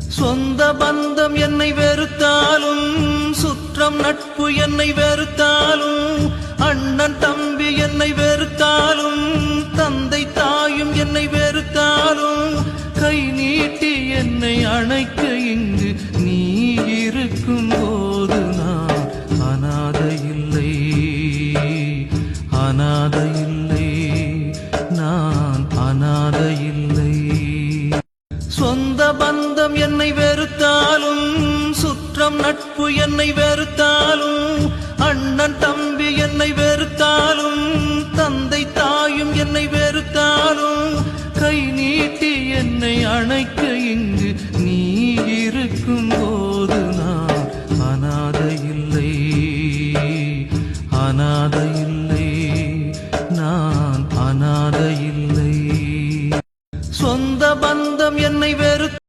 சொந்த பந்தம் என்னை வெறுத்தாலும், சுற்றம் நட்பு என்னை வெறுத்தாலும், அண்ணன் தம்பி என்னை வெறுத்தாலும், தந்தை தாயும் என்னை வெறுத்தாலும், கை நீட்டி என்னை அணைக்க இங்கு நீ இருக்கும் போது நான் அனாதை இல்லை, அனாதை இல்லை, நான் அனாதை இல்லை. சொந்த பந்தம் என்னை வெறுத்தாலும், சுற்றம் நட்பு என்னை வெறுத்தாலும், அண்ணன் தம்பி என்னை வெறுத்தாலும், தந்தை தாயும் என்னை வெறுத்தாலும், கை நீட்டி என்னை அணைக்க இங்கு நீ